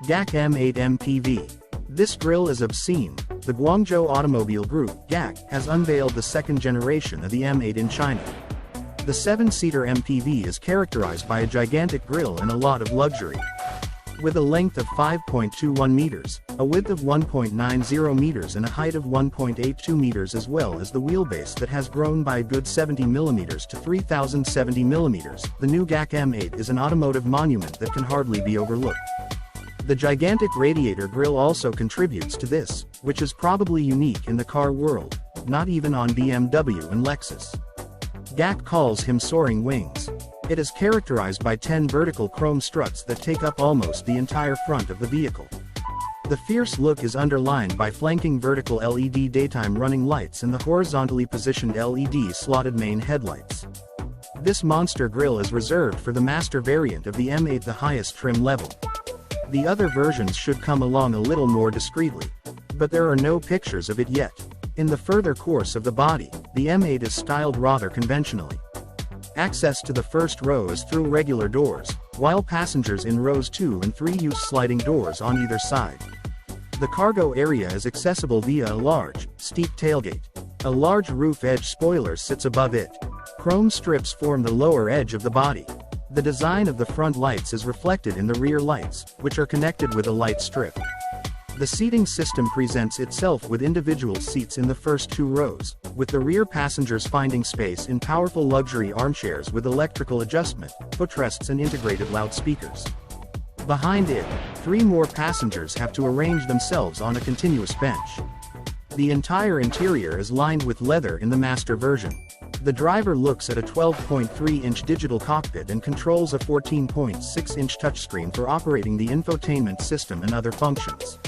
Gac M8 MPV. This grille is obscene. The Guangzhou Automobile Group, Gac, has unveiled the second generation of the M8 in China. The 7-seater MPV is characterized by a gigantic grille and a lot of luxury. With a length of 5.21 meters, a width of 1.90 meters and a height of 1.82 meters, as well as the wheelbase that has grown by a good 70 millimeters to 3,070 millimeters, the new Gac M8 is an automotive monument that can hardly be overlooked. The gigantic radiator grille also contributes to this, which is probably unique in the car world, not even on BMW and Lexus. Gac calls him soaring wings. It is characterized by 10 vertical chrome struts that take up almost the entire front of the vehicle. The fierce look is underlined by flanking vertical LED daytime running lights and the horizontally positioned LED slotted main headlights. This monster grille is reserved for the master variant of the M8, the highest trim level. The other versions should come along a little more discreetly. But there are no pictures of it yet. In the further course of the body, the M8 is styled rather conventionally. Access to the first row is through regular doors, while passengers in rows 2 and 3 use sliding doors on either side. The cargo area is accessible via a large, steep tailgate. A large roof edge spoiler sits above it. Chrome strips form the lower edge of the body. The design of the front lights is reflected in the rear lights, which are connected with a light strip. The seating system presents itself with individual seats in the first 2 rows, with the rear passengers finding space in powerful luxury armchairs with electrical adjustment, footrests and integrated loudspeakers. Behind it, 3 more passengers have to arrange themselves on a continuous bench. The entire interior is lined with leather in the master version. The driver looks at a 12.3-inch digital cockpit and controls a 14.6-inch touchscreen for operating the infotainment system and other functions.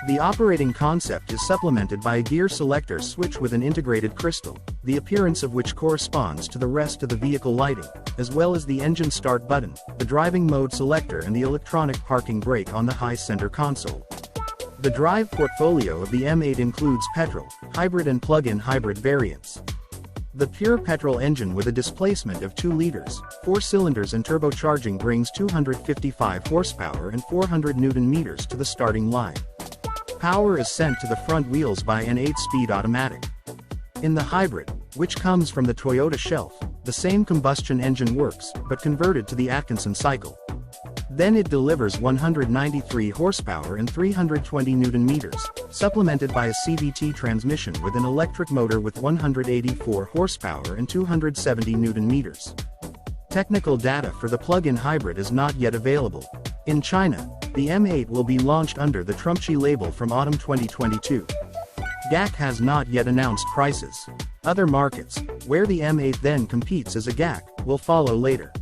The operating concept is supplemented by a gear selector switch with an integrated crystal, the appearance of which corresponds to the rest of the vehicle lighting, as well as the engine start button, the driving mode selector and the electronic parking brake on the high center console. The drive portfolio of the M8 includes petrol, hybrid and plug-in hybrid variants. The pure petrol engine with a displacement of 2 liters, 4 cylinders and turbocharging brings 255 horsepower and 400 Nm to the starting line. Power is sent to the front wheels by an 8-speed automatic. In the hybrid, which comes from the Toyota shelf, the same combustion engine works, but converted to the Atkinson cycle. Then it delivers 193 horsepower and 320 Nm, supplemented by a CVT transmission with an electric motor with 184 horsepower and 270 Nm. Technical data for the plug-in hybrid is not yet available. In China, the M8 will be launched under the Trumpchi label from autumn 2022. Gac has not yet announced prices. Other markets, where the M8 then competes as a Gac, will follow later.